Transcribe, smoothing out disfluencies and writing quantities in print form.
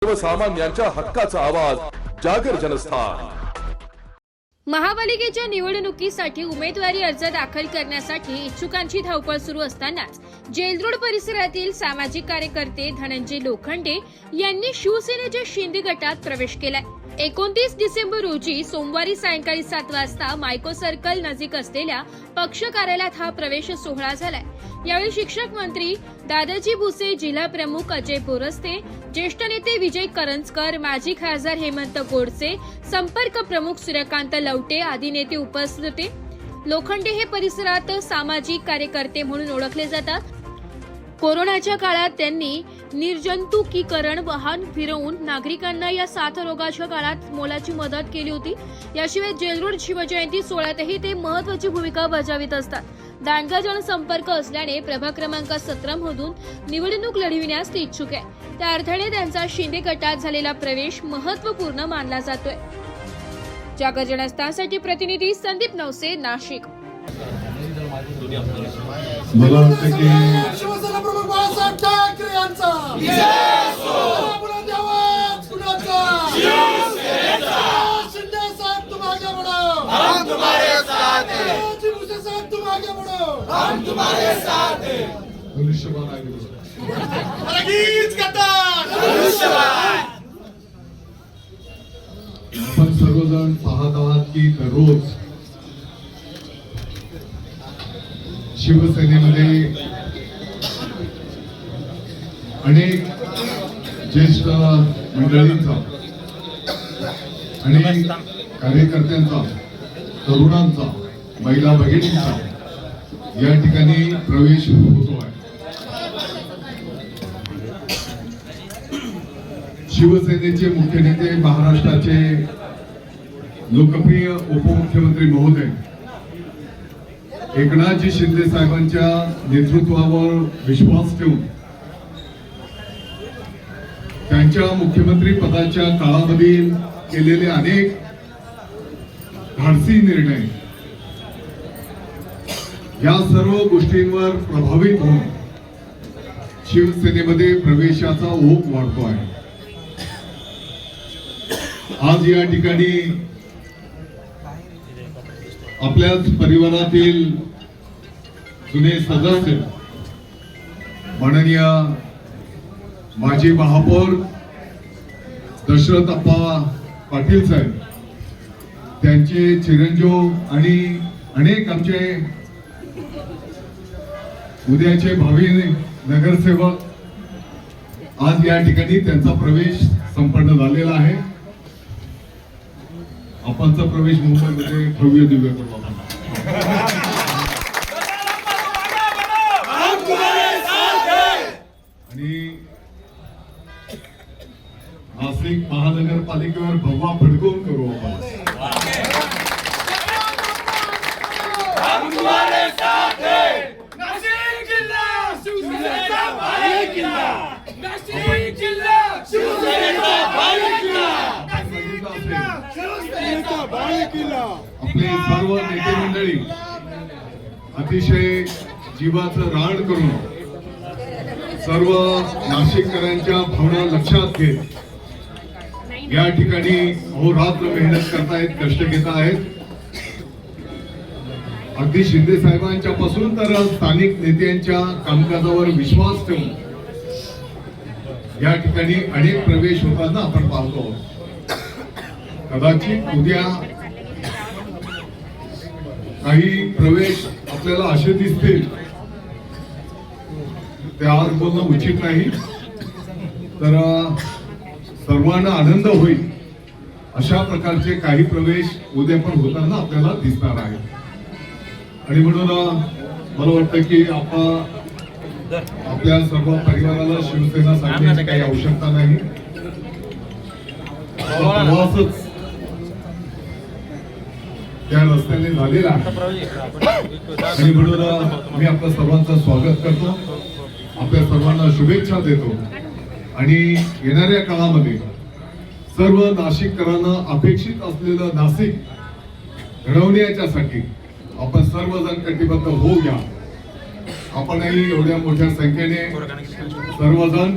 सर्वसामान्यांच्या हक्काचा आवाज जागर जनस्थान। महापालिकेच्या निवडणुकीसाठी उमेदवारी अर्ज दाखल करण्यासाठी इच्छुकांची धावपळ सुरू असतानाच जेलरोड परिसरातील सामाजिक कार्यकर्ते धनंजय लोखंडे यांनी शिवसेनेच्या शिंदे गटात प्रवेश केलाय। 29 डिसेंबर रोजी सोमवारी सायंकाळी 7 वाजता मायको सर्कल नजीक असलेल्या पक्ष कार्यालयात हा प्रवेश सोहळा झालाय। यावेळी शिक्षक मंत्री दादाजी भुसे, जिल्हा प्रमुख अजय बोरस्ते, ज्येष्ठ नेते विजय करंजकर, माजी खासदार हेमंत गोडसे, संपर्क प्रमुख सूर्यकांत लवटे आदी नेते उपस्थित होते। लोखंडे हे परिसरात सामाजिक कार्यकर्ते म्हणून ओळखले जातात। कोरोनाच्या काळात त्यांनी निर्जंतुकीकरण वाहन फिरवून नागरिकांना या साथरोगाच्या काळात मोलाची मदत केली होती। याशिवाय जेलरोड शिवजयंती सोहळ्यातही ते महत्त्वाची भूमिका बजावित असतात। दांडगा जनसंपर्क असल्याने प्रभाग क्रमांक 17 मधून निवडणूक लढविण्यास ते इच्छुक आहे। त्या अर्थाने त्यांचा शिंदे गटात झालेला प्रवेश महत्त्वपूर्ण मानला जातोय। जागर जनस्थानसाठी प्रतिनिधी संदीप नवसे, नाशिक। मला वाटतं की शिवसेना प्रमुख बाळासाहेब ठाकरे यांचा शिंदे साहब तुम आगे बढ़ो, हम तुम्हारे साथ हैं। भुसे साहब तुम आगे बढ़ो, हम तुम्हारे साथ हैं। धनुष्यबाण आगे आपण सर्वजण पाहत आहात की दररोज शिवसेनेमध्ये अनेक ज्येष्ठ मंडळींचा आणि कार्यकर्त्यांचा, तरुणांचा, महिला भगिनींचा या ठिकाणी प्रवेश होतो आहे। शिवसेनेचे मुख्य नेते, महाराष्ट्राचे लोकप्रिय उपमुख्यमंत्री महोदय एकनाथजी शिंदे साहेबांच्या नेतृत्वावर विश्वास ठेवून त्यांच्या मुख्यमंत्री पदाच्या काळामध्ये केलेले अनेक धाडसी निर्णय या सर्व गोष्टींवर प्रभावित होऊन शिवसेनेमध्ये प्रवेशाचा ओघ वाढतो आहे। आज या ठिकाणी आपल्याच परिवारातील जुने सदस्य माननीय माजी महापौर दशरथ अप्पा पाटील साहेब, त्यांचे चिरंजीव आणि अनेक आमचे उद्याचे भावी नगरसेवक आज या ठिकाणी त्यांचा प्रवेश संपन्न झालेला आहे। आपणचा प्रवेश मुंबईमध्ये भव्य दिव्य करू आपण। आणि नाशिक महानगरपालिकेवर भगवा फडकवून करू आपण। आपले सर्व नेते मंडळी अतिशय जीवाचं रान करून सर्व नाशिककरांच्या भावना लक्षात घेत या ठिकाणी अहोरात्र मेहनत करतायत, कष्ट घेत आहेत। अगदी शिंदे साहेबांच्या पासून तर स्थानिक नेत्यांच्या कामकाजावर विश्वास ठेवून या ठिकाणी अनेक प्रवेश होताना आपण पाहतो। कदाचित उद्या काही प्रवेश आपल्याला असे दिसतील, ते आज बोलणं उचित नाही, तर सर्वांना आनंद होईल अशा प्रकारचे काही प्रवेश उद्या पण होताना आपल्याला दिसणार आहे। आणि म्हणून मला वाटतं की आपल्या सर्व परिवाराला शिवसेना सांगण्याची काही आवश्यकता नाही। प्रवासच त्या रस्त्याने झालेला आहे आणि म्हणून मी आपल्या सर्वांचं स्वागत करतो, आपल्या सर्वांना शुभेच्छा देतो। आणि येणाऱ्या काळामध्ये सर्व नाशिककरांना अपेक्षित असलेलं नाशिक घडवण्यासाठी आपण सर्वजण कटिबद्ध होऊ घ्या। आपणही एवढ्या मोठ्या संख्येने सर्वजण